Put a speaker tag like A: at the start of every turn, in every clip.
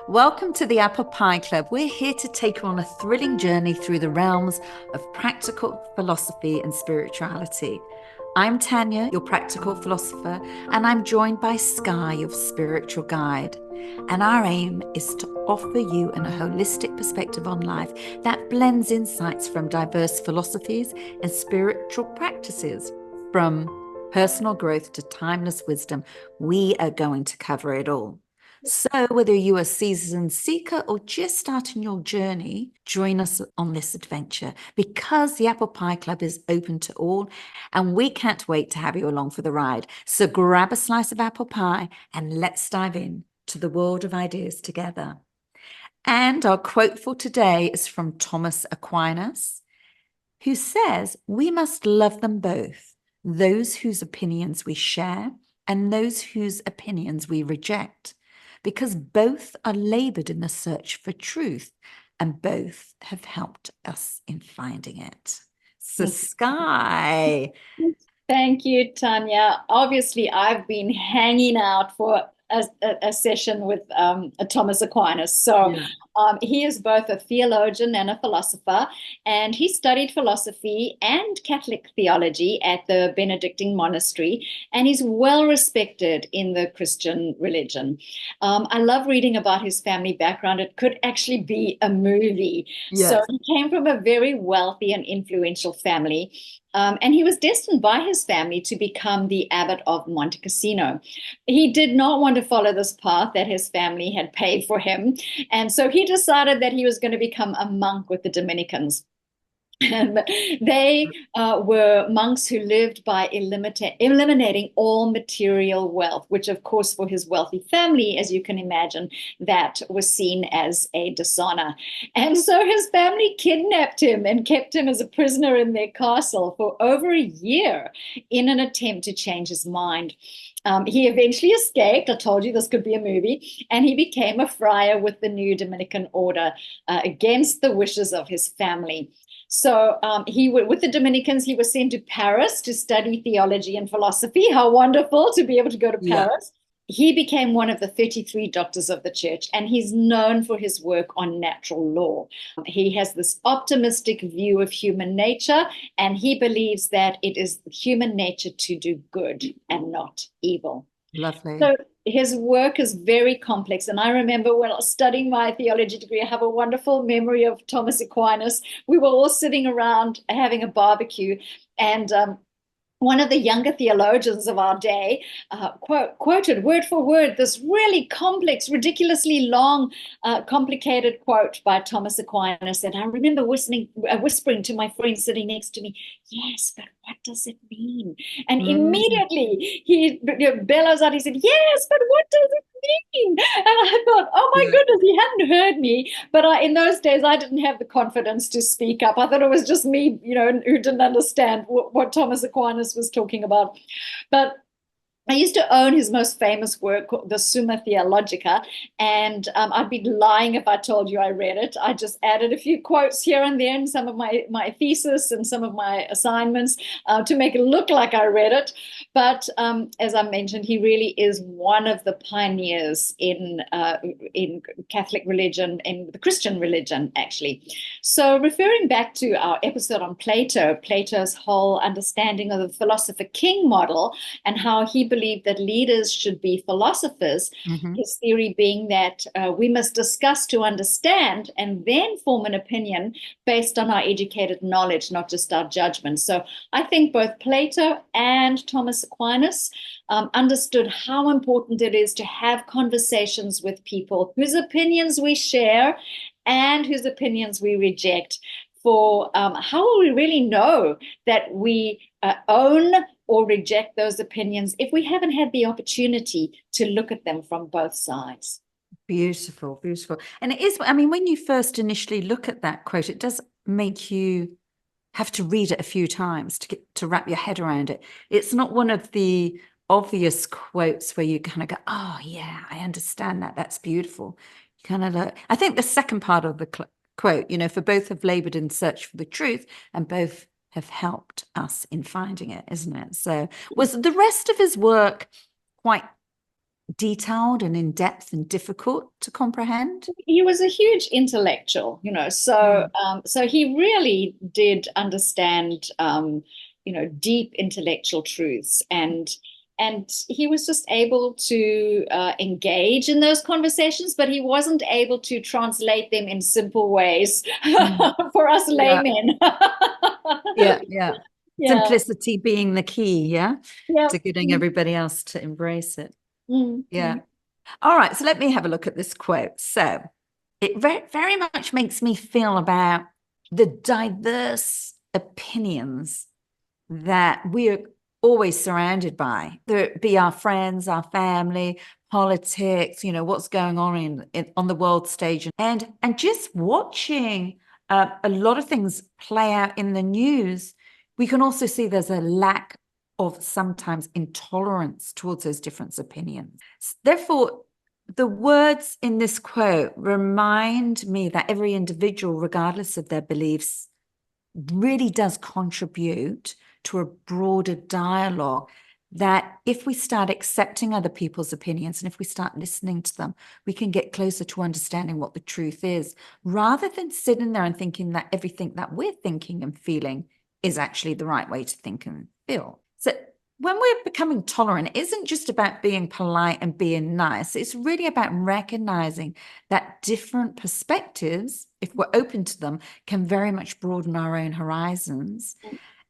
A: Welcome to the Apple Pie Club. We're here to take you on a thrilling journey through the realms of practical philosophy and spirituality. I'm Tanya, your practical philosopher, and I'm joined by Sky, your spiritual guide. And our aim is to offer you a holistic perspective on life that blends insights from diverse philosophies and spiritual practices. From personal growth to timeless wisdom, we are going to cover it all. So, whether you are a seasoned seeker or just starting your journey, join us on this adventure because the Apple Pie Club is open to all and we can't wait to have you along for the ride. So, grab a slice of apple pie and let's dive in to the world of ideas together. And our quote for today is from Thomas Aquinas, who says, "We must love them both, those whose opinions we share and those whose opinions we reject, because both are labored in the search for truth and both have helped us in finding it." So, Sky.
B: Thank you, Tanya. Obviously, I've been hanging out for a session with Thomas Aquinas. So
A: Yeah.
B: he is both a theologian and a philosopher, and he studied philosophy and Catholic theology at the Benedictine monastery, and he's well respected in the Christian religion. I love reading about his family background. It could actually be a movie. So
A: Yes.
B: he came from a very wealthy and influential family. And he was destined by his family to become the abbot of Monte Cassino. He did not want to follow this path that his family had paved for him. And so he decided that he was going to become a monk with the Dominicans. And they were monks who lived by eliminating all material wealth, which, of course, for his wealthy family, as you can imagine, that was seen as a dishonor. And so his family kidnapped him and kept him as a prisoner in their castle for over a year in an attempt to change his mind. He eventually escaped. I told you this could be a movie. And he became a friar with the new Dominican order against the wishes of his family. So with the Dominicans, he was sent to Paris to study theology and philosophy. How wonderful to be able to go to
A: Yeah.
B: Paris. He became one of the 33 doctors of the church, and he's known for his work on natural law. He has this optimistic view of human nature, and he believes that it is human nature to do good and not evil.
A: Lovely.
B: So his work is very complex. And I remember when I was studying my theology degree, I have a wonderful memory of Thomas Aquinas. We were all sitting around having a barbecue, and one of the younger theologians of our day quoted word for word this really complex, ridiculously long, complicated quote by Thomas Aquinas. And I remember whispering to my friend sitting next to me, "Yes, but what does it mean?" And
A: Mm.
B: immediately he bellows out, he said, "Yes, but what does it mean?" And I thought, oh my
A: Yeah.
B: goodness, he hadn't heard me. But in those days, I didn't have the confidence to speak up. I thought it was just me, who didn't understand what Thomas Aquinas was talking about. But I used to own his most famous work, the Summa Theologica, and I'd be lying if I told you I read it. I just added a few quotes here and there in some of my thesis and some of my assignments to make it look like I read it. But as I mentioned, he really is one of the pioneers in Catholic religion, in the Christian religion, actually. So referring back to our episode on Plato, Plato's whole understanding of the philosopher king model, and how he believed that leaders should be philosophers,
A: Mm-hmm.
B: his theory being that we must discuss to understand and then form an opinion based on our educated knowledge, not just our judgment. So I think both Plato and Thomas Aquinas understood how important it is to have conversations with people whose opinions we share and whose opinions we reject. For how will we really know that we own or reject those opinions if we haven't had the opportunity to look at them from both sides?
A: Beautiful, beautiful. And it is, I mean, when you first initially look at that quote, it does make you have to read it a few times to wrap your head around it. It's not one of the obvious quotes where you kind of go, "Oh yeah, I understand that. That's beautiful." You kind of look. I think the second part of the quote, for both have labored in search for the truth, and both have helped us in finding it, isn't it? So, was the rest of his work quite detailed and in depth and difficult to comprehend?
B: He was a huge intellectual, so
A: Mm.
B: so he really did understand, deep intellectual truths, and he was just able to engage in those conversations, but he wasn't able to translate them in simple ways
A: Mm.
B: for us
A: Yeah,
B: laymen.
A: yeah.
B: Yeah,
A: Simplicity being the key, yeah,
B: yeah.
A: to getting everybody else to embrace it.
B: Mm-hmm.
A: Yeah. All right, so let me have a look at this quote. So it very much makes me feel about the diverse opinions that we're always surrounded by, whether it be our friends, our family, politics, what's going on on the world stage, and just watching a lot of things play out in the news. We can also see there's a lack of sometimes intolerance towards those different opinions. Therefore, the words in this quote remind me that every individual, regardless of their beliefs, really does contribute to a broader dialogue, that if we start accepting other people's opinions and if we start listening to them, we can get closer to understanding what the truth is, rather than sitting there and thinking that everything that we're thinking and feeling is actually the right way to think and feel. So when we're becoming tolerant, it isn't just about being polite and being nice. It's really about recognizing that different perspectives, if we're open to them, can very much broaden our own horizons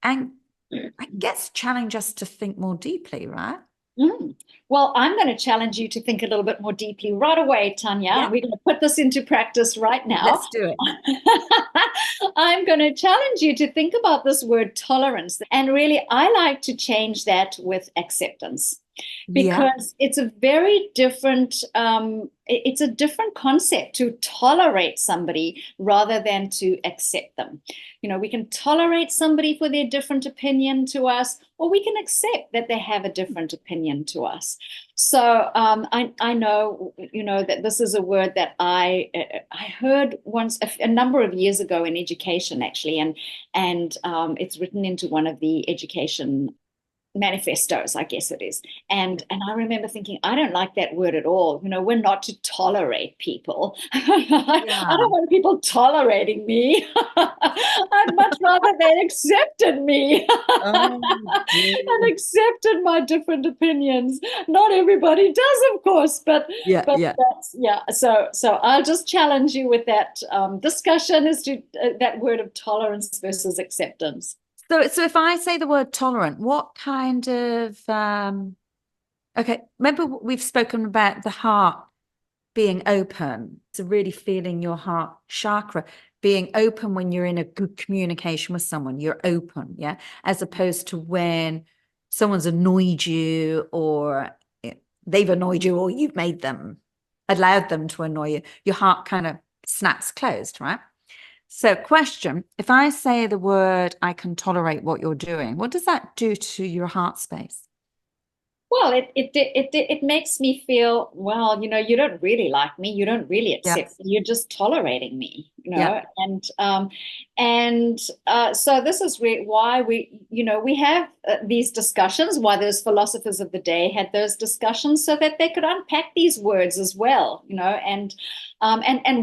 A: and, I guess, challenge us to think more deeply, right?
B: Mm. Well, I'm going to challenge you to think a little bit more deeply right away, Tanya.
A: Yeah,
B: We're going to put this into practice right now.
A: let's do it.
B: I'm going to challenge you to think about this word tolerance. And really, I like to change that with acceptance,
A: Yeah.
B: because it's a very different it's a different concept to tolerate somebody rather than to accept them. We can tolerate somebody for their different opinion to us, or we can accept that they have a different opinion to us. So I know, that this is a word that I heard once a number of years ago in education, actually, and it's written into one of the education manifestos, I guess it is. And I remember thinking, I don't like that word at all. We're not to tolerate people. I
A: Yeah.
B: don't want people tolerating me. I'd much rather they accepted me
A: Oh, dear.
B: and accepted my different opinions. Not everybody does, of course, but
A: Yeah,
B: but
A: yeah.
B: that's, yeah. So I'll just challenge you with that discussion as to that word of tolerance versus acceptance.
A: So if I say the word tolerant, what kind of okay, remember we've spoken about the heart being open. So really feeling your heart chakra being open when you're in a good communication with someone, you're open, yeah, as opposed to when someone's annoyed you, or they've annoyed you, or you've made them, allowed them to annoy you. Your heart kind of snaps closed, right? So, question, if I say the word, I can tolerate what you're doing, what does that do to your heart space?
B: Well, it makes me feel, well, you don't really like me, you don't really
A: Yeah,
B: accept me, you're just tolerating me,
A: yeah.
B: and so this is why we have these discussions, why those philosophers of the day had those discussions, so that they could unpack these words as well, and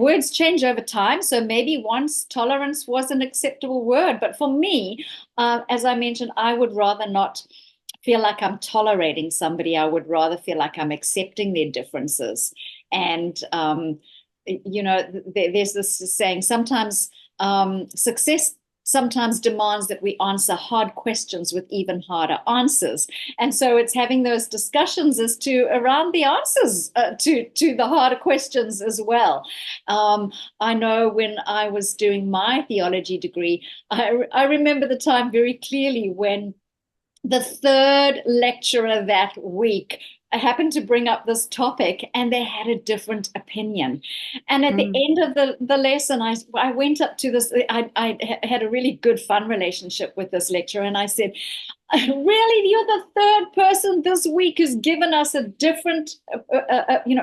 B: words change over time. So maybe once tolerance was an acceptable word, but for me, as I mentioned, I would rather not feel like I'm tolerating somebody. I would rather feel like I'm accepting their differences. And, there's this saying, sometimes success sometimes demands that we answer hard questions with even harder answers. And so it's having those discussions as to around the answers to the harder questions as well. I know when I was doing my theology degree, I remember the time very clearly when the third lecturer that week happened to bring up this topic, and they had a different opinion. And at the
A: Mm.
B: end of the lesson, I went up to this, I had a really good fun relationship with this lecturer, and I said, Really, you're the third person this week who's given us a different,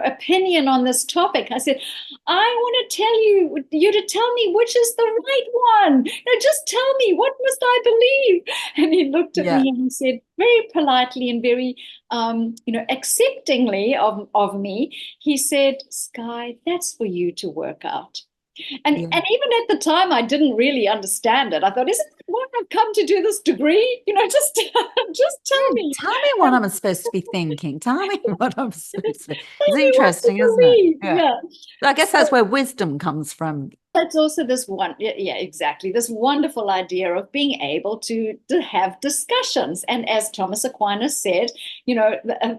B: opinion on this topic. I said, I want to tell you to tell me which is the right one. Just tell me, what must I believe? And he looked at
A: Yeah.
B: me and he said, very politely and very, acceptingly of me, he said, Sky, that's for you to work out. And
A: Yeah.
B: even at the time, I didn't really understand it. I thought, isn't that why I've come to do this degree? Just just tell me.
A: Tell me what I'm supposed to be thinking. Tell me what I'm supposed to be.
B: Tell
A: It's
B: me what to
A: interesting, isn't it?
B: believe.
A: Yeah.
B: Yeah.
A: I guess
B: So
A: that's where wisdom comes from.
B: that's also this one, yeah, exactly. This wonderful idea of being able to have discussions. And as Thomas Aquinas said,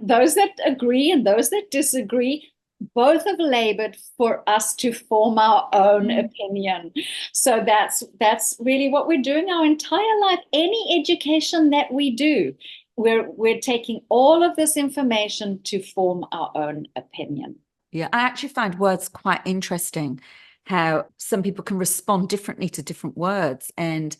B: those that agree and those that disagree both have labored for us to form our own opinion. So that's really what we're doing our entire life. Any education that we do, we're taking all of this information to form our own opinion.
A: Yeah, I actually find words quite interesting, how some people can respond differently to different words, and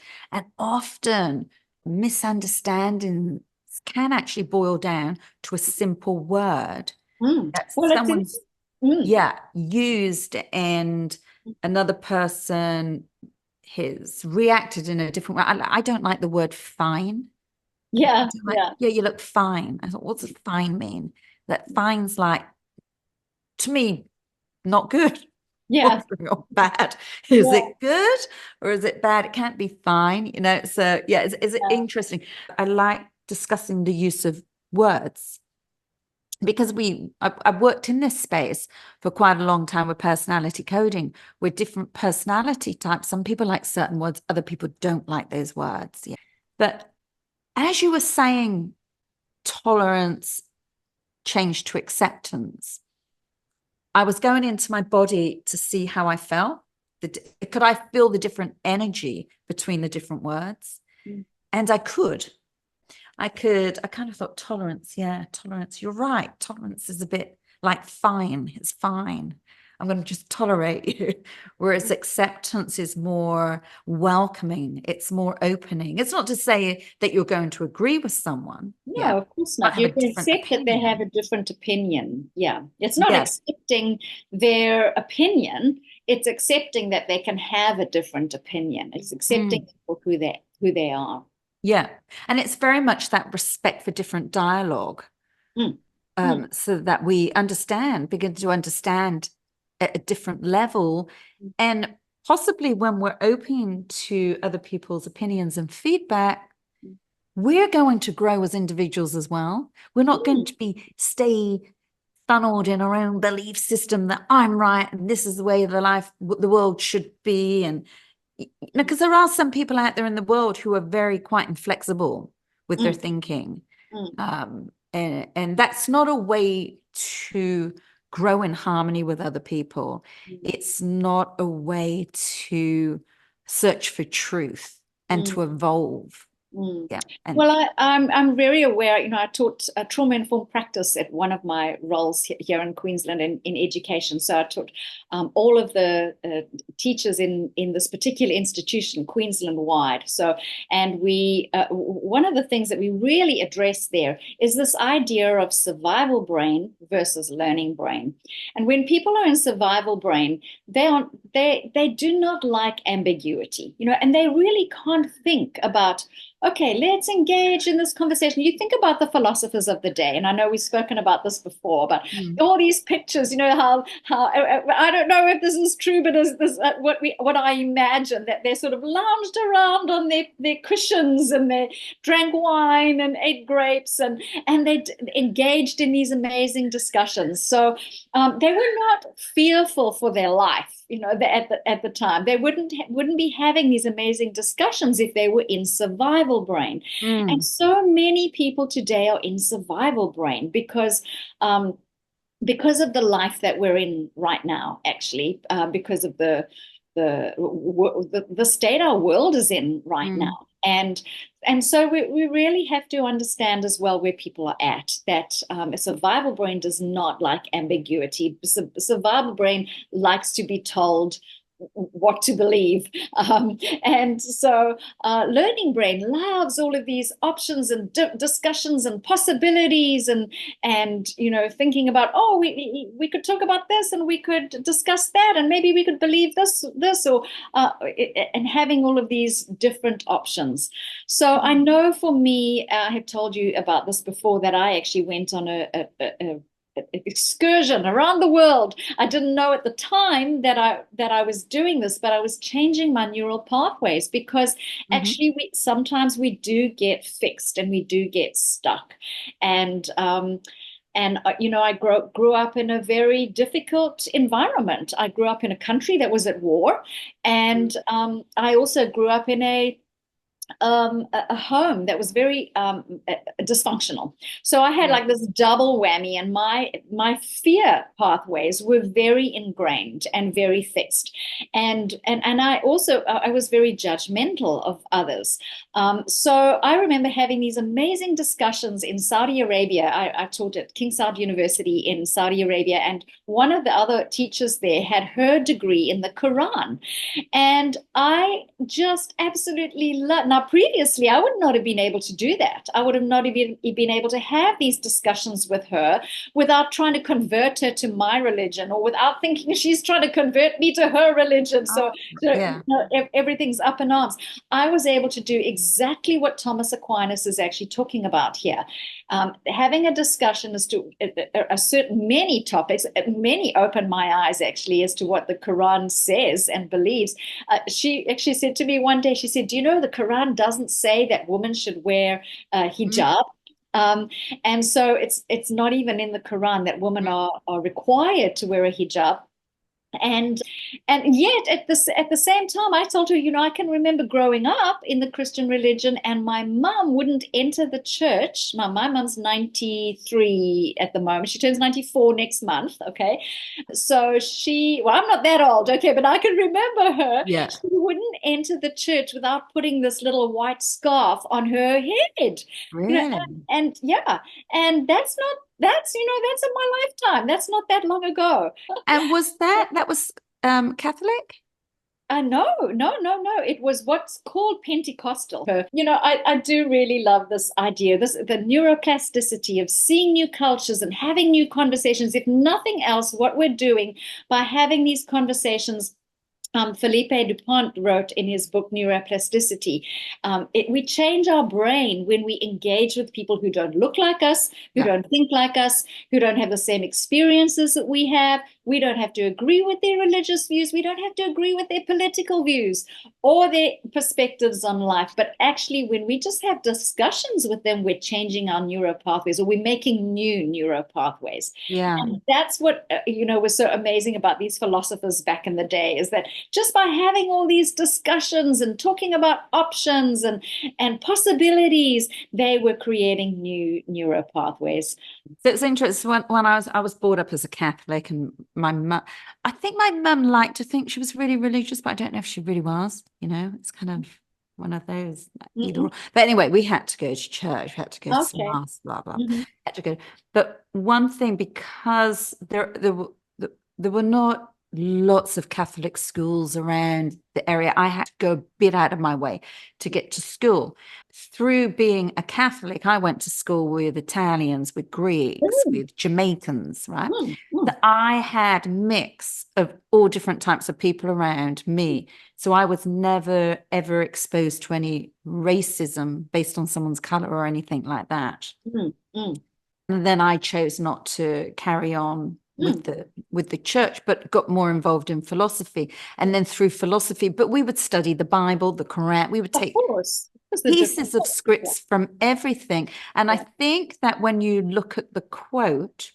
A: often misunderstandings can actually boil down to a simple word that
B: Well,
A: someone's
B: mm,
A: used, and another person has reacted in a different way. I don't like the word fine. I
B: yeah,
A: don't like,
B: yeah,
A: yeah, you look fine. I thought, what's a fine mean? That fine's like, to me, not good
B: yeah,
A: or bad. Is
B: yeah,
A: it good or is it bad? It can't be fine, So yeah, is it
B: yeah.
A: interesting? I like discussing the use of words because I've worked in this space for quite a long time with personality coding, with different personality types. Some people like certain words, other people don't like those words. Yeah. But as you were saying, tolerance changed to acceptance. I was going into my body to see how I felt. Could I feel the different energy between the different words?
B: Mm.
A: And I could. I kind of thought tolerance. Yeah, tolerance. You're right. Tolerance is a bit like fine. It's fine. I'm going to just tolerate you. Whereas acceptance is more welcoming. It's more opening. It's not to say that you're going to agree with someone. Yeah.
B: No, of course
A: But
B: not.
A: have a
B: You can
A: different
B: accept that they have
A: opinion.
B: a different opinion. Yeah. It's not
A: Yeah.
B: accepting their opinion, it's accepting that they can have a different opinion. It's accepting
A: Mm.
B: for who they are.
A: Yeah. And it's very much that respect for different dialogue,
B: Mm. Mm.
A: so that we begin to understand at a different level. And possibly when we're open to other people's opinions and feedback, we're going to grow as individuals as well. We're not going to stay funneled in our own belief system that I'm right and this is the way the world should be. And because there are some people out there in the world who are very quite inflexible with their
B: Mm.
A: thinking,
B: Mm.
A: and that's not a way to grow in harmony with other people. It's not a way to search for truth and
B: Mm.
A: to evolve.
B: Mm.
A: Yeah. And
B: Well, I'm very aware. I taught trauma-informed practice at one of my roles here in Queensland in education. So I taught all of the teachers in this particular institution, Queensland wide. So, and we one of the things that we really address there is this idea of survival brain versus learning brain. And when people are in survival brain, they do not like ambiguity, and they really can't think about, okay, let's engage in this conversation. You think about the philosophers of the day, and I know we've spoken about this before, but all these pictures, how I don't know if this is true, but is this what I imagine, that they sort of lounged around on their cushions and they drank wine and ate grapes and they engaged in these amazing discussions. So they were not fearful for their life. At the time, they wouldn't be having these amazing discussions if they were in survival brain. And
A: mm,
B: so many people today are in survival brain because of the life that we're in right now, actually, because of the state our world is in right
A: mm,
B: now. And so we really have to understand as well where people are at, that a survival brain does not like ambiguity. Survival brain likes to be told what to believe. And so Learning Brain loves all of these options and discussions and possibilities, and thinking about, oh, we could talk about this, and we could discuss that, and maybe we could believe this, or and having all of these different options. So I know for me, I have told you about this before, that I actually went on a excursion around the world. I didn't know at the time that I was doing this, but I was changing my neural pathways, because actually sometimes we do get fixed and we do get stuck. And I grew up in a very difficult environment. I grew up in a country that was at war, and I also grew up in a home that was very dysfunctional. So I had like this double whammy, and my fear pathways were very ingrained and very fixed. And I also I was very judgmental of others. So I remember having these amazing discussions in Saudi Arabia. I taught at King Saud University in Saudi Arabia, and one of the other teachers there had her degree in the Quran. And I just absolutely loved. Now, previously, I would not have been able to do that. I would have not been able to have these discussions with her without trying to convert her to my religion, or without thinking she's trying to convert me to her religion. So everything's up in arms. I was able to do exactly what Thomas Aquinas is actually talking about here. Having a discussion as to many topics, many opened my eyes actually as to what the Quran says and believes. She actually said to me one day, she said, do you know the Quran doesn't say that women should wear hijab? And so it's not even in the Quran that women are required to wear a hijab. And yet at the same time, I told her, I can remember growing up in the Christian religion, and my mum wouldn't enter the church. My mum's 93 at the moment. She turns 94 next month. Okay. So I'm not that old. Okay. But I can remember her.
A: Yeah.
B: She wouldn't enter the church without putting this little white scarf on her head.
A: Really?
B: And that's in my lifetime. That's not that long ago.
A: And was that was Catholic?
B: No. It was what's called Pentecostal. I do really love this idea, the neuroplasticity of seeing new cultures and having new conversations. If nothing else, what we're doing by having these conversations, Felipe Dupont wrote in his book Neuroplasticity, we change our brain when we engage with people who don't look like us, who don't think like us, who don't have the same experiences that we have. We don't have to agree with their religious views. We don't have to agree with their political views or their perspectives on life. But actually, when we just have discussions with them, we're changing our neural pathways, or we're making new neural pathways.
A: Yeah.
B: And that's what, was so amazing about these philosophers back in the day, is that just by having all these discussions and talking about options and possibilities, they were creating new neural pathways.
A: So it's interesting. When I was brought up as a Catholic, and I think my mum liked to think she was really religious, but I don't know if she really was. It's kind of one of those either or. But anyway, we had to go to church, we had to go to mass, blah blah. Had to go. But one thing, because there were not lots of Catholic schools around the area, I had to go a bit out of my way to get to school. Through being a Catholic, I went to school with Italians, with Greeks, with Jamaicans, right? So I had a mix of all different types of people around me. So I was never, ever exposed to any racism based on someone's color or anything like that. And then I chose not to carry on with the church, but got more involved in philosophy. And then through philosophy, but we would study the Bible, the Quran. We would take pieces of scripts from everything. And I think that when you look at the quote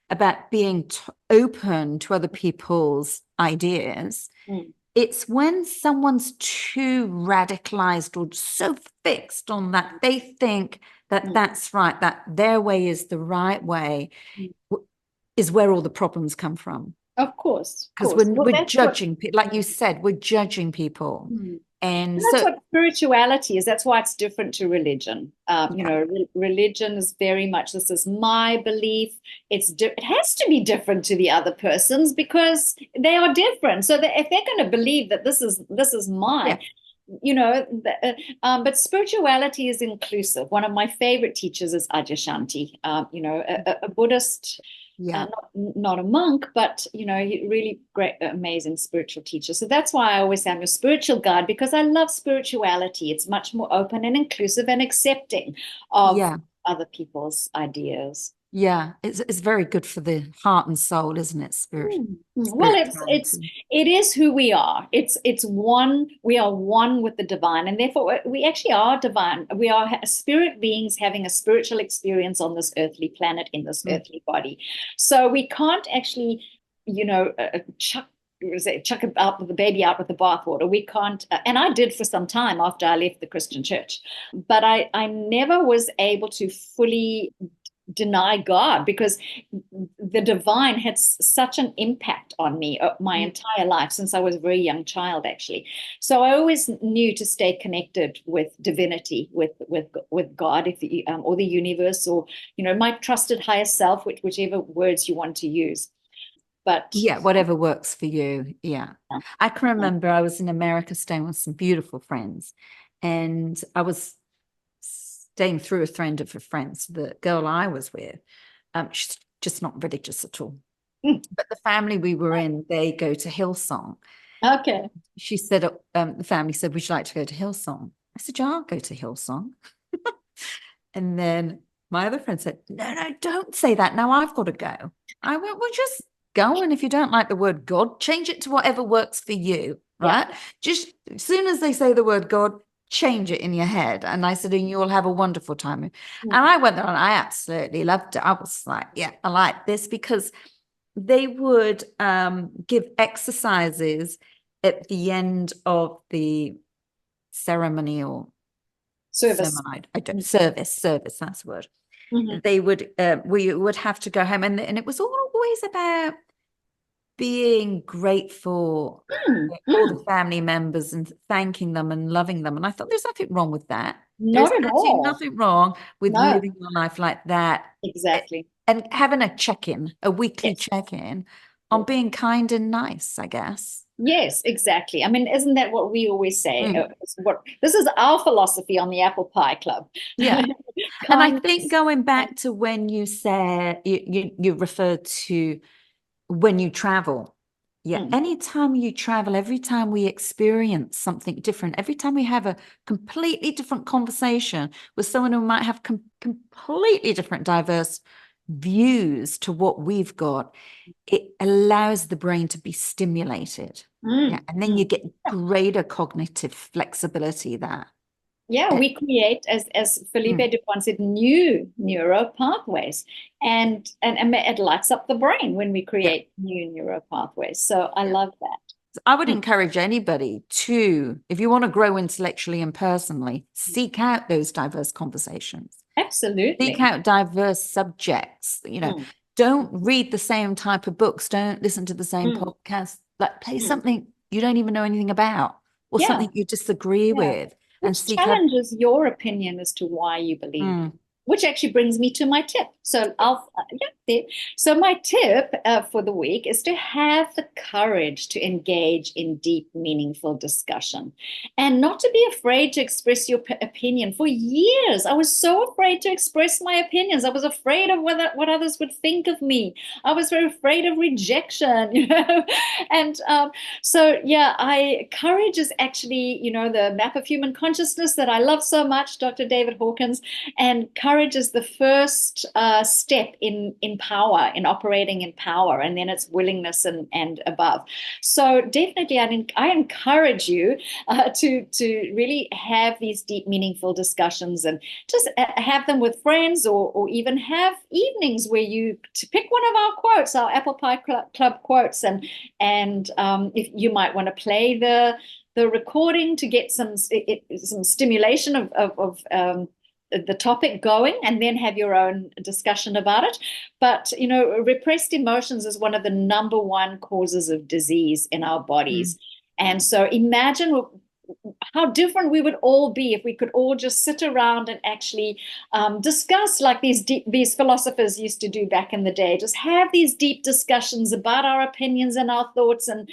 A: about being open to other people's ideas, it's when someone's too radicalized or so fixed on that, they think that that's right, that their way is the right way, is where all the problems come from.
B: Of course.
A: Because we're judging people, like you said, we're judging people. And
B: That's
A: so,
B: what spirituality is. That's why it's different to religion.
A: yeah,
B: Religion is very much, this is my belief. It has to be different to the other person's because they are different. So that if they're going to believe that this is
A: yeah,
B: mine, but spirituality is inclusive. One of my favorite teachers is Adyashanti, a Buddhist,
A: yeah,
B: not a monk, but really great, amazing spiritual teacher. So that's why I always say I'm a spiritual guide, because I love spirituality. It's much more open and inclusive and accepting of
A: yeah.
B: other people's ideas.
A: Yeah, it's very good for the heart and soul, isn't it?
B: Well,
A: Spirituality.
B: it is who we are. It's one. We are one with the divine, and therefore we actually are divine. We are spirit beings having a spiritual experience on this earthly planet in this
A: Mm.
B: earthly body. So we can't actually, chuck out the baby out with the bathwater. We can't, and I did for some time after I left the Christian church, but I never was able to fully deny God, because the divine had such an impact on me my
A: Mm.
B: entire life, since I was a very young child, actually. So I always knew to stay connected with divinity, with God, if or the universe, or my trusted higher self, whichever words you want to use. But
A: Yeah, whatever works for you. Yeah.
B: yeah,
A: I can
B: yeah.
A: remember I was in America staying with some beautiful friends, and I was staying through a friend of a friend's. The girl I was with, she's just not religious at all.
B: Mm,
A: But the family we were in, they go to Hillsong.
B: okay.
A: She said, the family said, would you like to go to Hillsong? I said, yeah, I'll go to Hillsong. And then my other friend said, no, no, don't say that. Now I've got to go. I went, well, just go. And if you don't like the word God, change it to whatever works for you,
B: Yeah.
A: right? Just as soon as they say the word God, change it in your head. And I said, and you'll have a wonderful time. And
B: Mm,
A: I went there and I absolutely loved it. I was like, yeah, I like this, because they would give exercises at the end of the ceremonial
B: service.
A: sermon. I don't service. That's the word.
B: Mhm.
A: They would we would have to go home, and it was always about being grateful
B: Mm,
A: for all the
B: mm.
A: family members and thanking them and loving them. And I thought there's nothing wrong with that. There's
B: Not at
A: absolutely
B: all.
A: nothing wrong with
B: No,
A: living your life like that.
B: exactly.
A: And having a check-in, a weekly
B: Yes.
A: check-in on
B: Yes.
A: being kind and nice, I guess.
B: Yes, exactly. I mean, isn't that what we always say?
A: Mm.
B: What this is our philosophy on the Apple Pie Club.
A: Yeah. And I think
B: Kindness.
A: going back to when you said you referred to when you travel. Yeah,
B: Mm,
A: anytime you travel, every time we experience something different, every time we have a completely different conversation with someone who might have completely different, diverse views to what we've got, it allows the brain to be stimulated. Yeah,
B: mm,
A: and then you
B: mm.
A: get greater cognitive flexibility there.
B: Yeah,
A: Eh,
B: we create, as Felipe
A: mm,
B: Dupont said, new neural pathways, and it lights up the brain when we
A: yeah.
B: create new neural pathways. So I
A: Yeah.
B: love that.
A: I would
B: Mm,
A: encourage anybody to, if you want to grow intellectually and personally, seek out those diverse conversations, seek
B: absolutely.
A: out diverse subjects.
B: Mm,
A: Don't read the same type of books, don't listen to the same
B: mm,
A: podcasts, like play
B: mm.
A: something you don't even know anything about or
B: Yeah,
A: something you disagree
B: yeah.
A: with and
B: Which
A: seek out.
B: challenges your opinion as to why you believe.
A: Mm,
B: Which actually brings me to my tip. So yeah, there. So my tip for the week is to have the courage to engage in deep, meaningful discussion, and not to be afraid to express your opinion. For years, I was so afraid to express my opinions. I was afraid of what others would think of me. I was very afraid of rejection, and so yeah, I courage is actually, the map of human consciousness that I love so much, Dr. David Hawkins, and courage is the first step in power, in operating in power, and then it's willingness and above. So definitely, I encourage you to really have these deep, meaningful discussions, and just have them with friends, or even have evenings where you to pick one of our quotes, our Apple Pie Club quotes, and if you might want to play the recording to get some stimulation of the topic going, and then have your own discussion about it. But repressed emotions is one of the number one causes of disease in our
A: mm,
B: bodies. And so imagine how different we would all be if we could all just sit around and actually discuss like these philosophers used to do back in the day. Just have these deep discussions about our opinions and our thoughts, and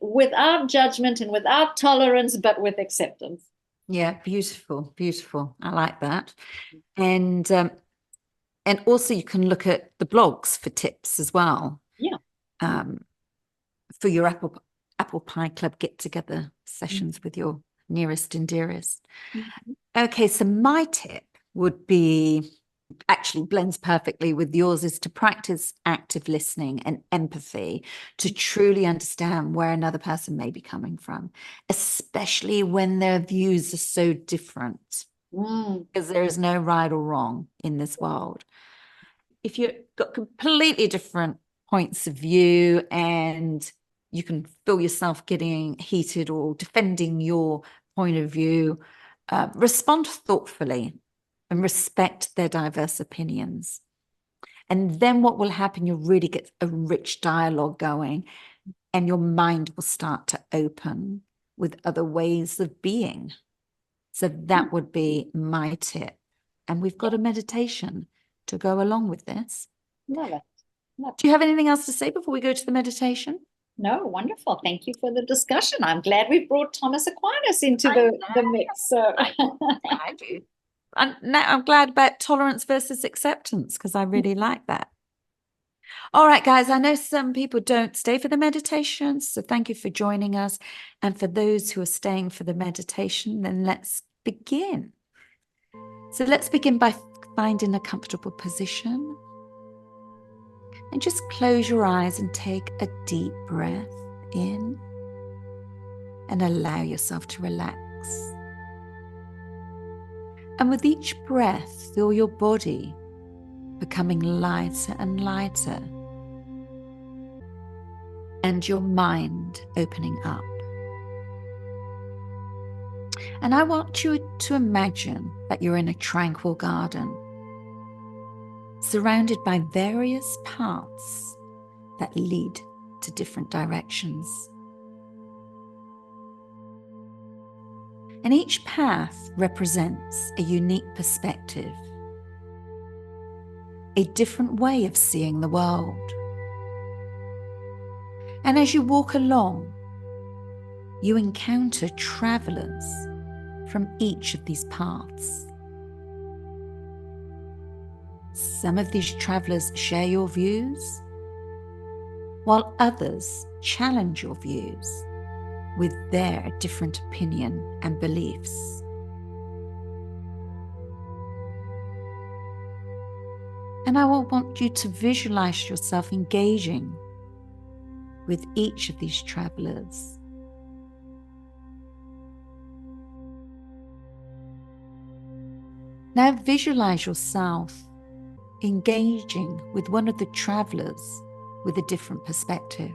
B: without judgment and without tolerance, but with acceptance.
A: Yeah, beautiful, beautiful. I like that. And also you can look at the blogs for tips as well.
B: Yeah.
A: For your apple pie club get together sessions with your nearest and dearest.
B: Mm-hmm.
A: Okay, so my tip would be, actually blends perfectly with yours, is to practice active listening and empathy to truly understand where another person may be coming from, especially when their views are so different, because there is no right or wrong in this world. If you've got completely different points of view and you can feel yourself getting heated or defending your point of view, respond thoughtfully and respect their diverse opinions. And then what will happen, you'll really get a rich dialogue going and your mind will start to open with other ways of being. So that would be my tip. And we've got a meditation to go along with this.
B: Love it.
A: Do you have anything else to say before we go to the meditation?
B: No, wonderful. Thank you for the discussion. I'm glad we brought Thomas Aquinas into the mix. So.
A: I do. I'm glad about tolerance versus acceptance, because I really like that. All right, guys, I know some people don't stay for the meditation, so thank you for joining us. And for those who are staying for the meditation, then let's begin. So let's begin by finding a comfortable position. And just close your eyes and take a deep breath in and allow yourself to relax. And with each breath, feel your body becoming lighter and lighter, and your mind opening up. And I want you to imagine that you're in a tranquil garden, surrounded by various paths that lead to different directions. And each path represents a unique perspective, a different way of seeing the world. And as you walk along, you encounter travelers from each of these paths. Some of these travelers share your views, while others challenge your views with their different opinion and beliefs. And I will want you to visualize yourself engaging with each of these travelers. Now visualize yourself engaging with one of the travelers with a different perspective.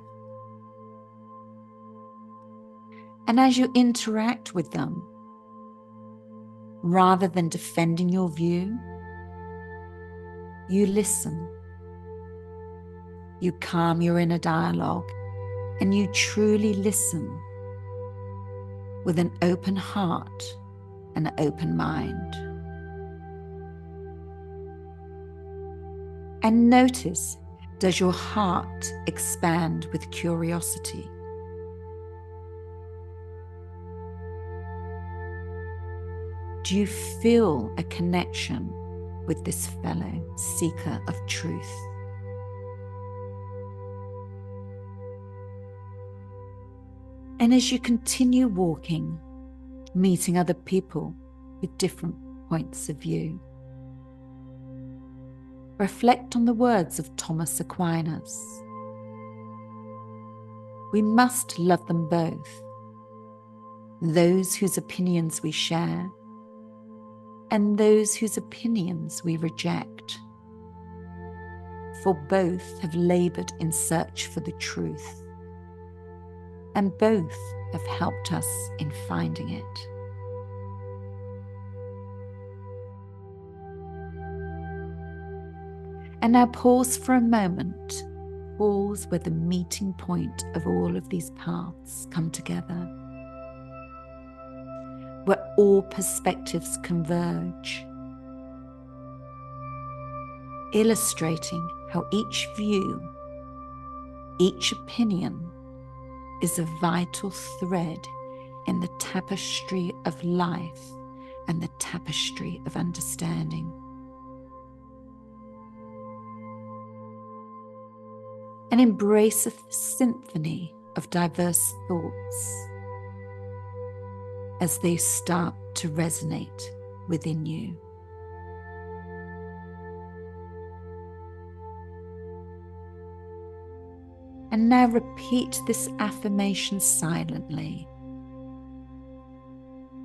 A: And as you interact with them, rather than defending your view, you listen. You calm your inner dialogue and you truly listen with an open heart and an open mind. And notice, does your heart expand with curiosity? Do you feel a connection with this fellow seeker of truth? And as you continue walking, meeting other people with different points of view, reflect on the words of Thomas Aquinas. We must love them both, those whose opinions we share and those whose opinions we reject. For both have labored in search for the truth, and both have helped us in finding it. And now pause for a moment. Pause where the meeting point of all of these paths come together. where all perspectives converge, illustrating how each view, each opinion is a vital thread in the tapestry of life and the tapestry of understanding. And embrace a symphony of diverse thoughts as they start to resonate within you. And now repeat this affirmation silently.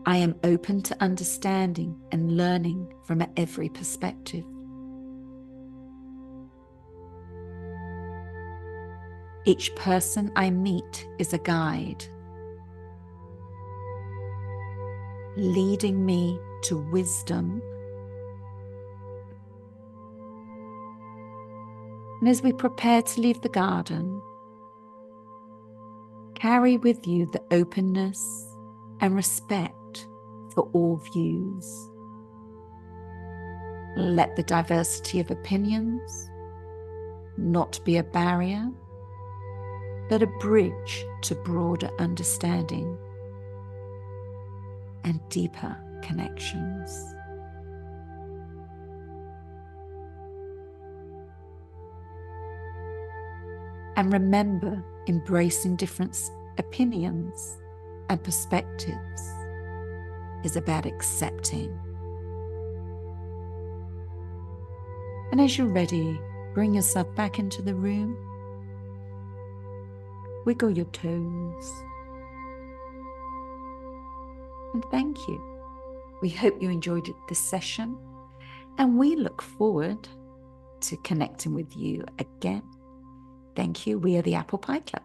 A: I am open to understanding and learning from every perspective. Each person I meet is a guide, leading me to wisdom. And as we prepare to leave the garden, carry with you the openness and respect for all views. Let the diversity of opinions not be a barrier, but a bridge to broader understanding and deeper connections. And remember, embracing different opinions and perspectives is about accepting. And as you're ready, bring yourself back into the room. Wiggle your toes. And thank you. We hope you enjoyed this session, and we look forward to connecting with you again. Thank you. We are the Apple Pie Club.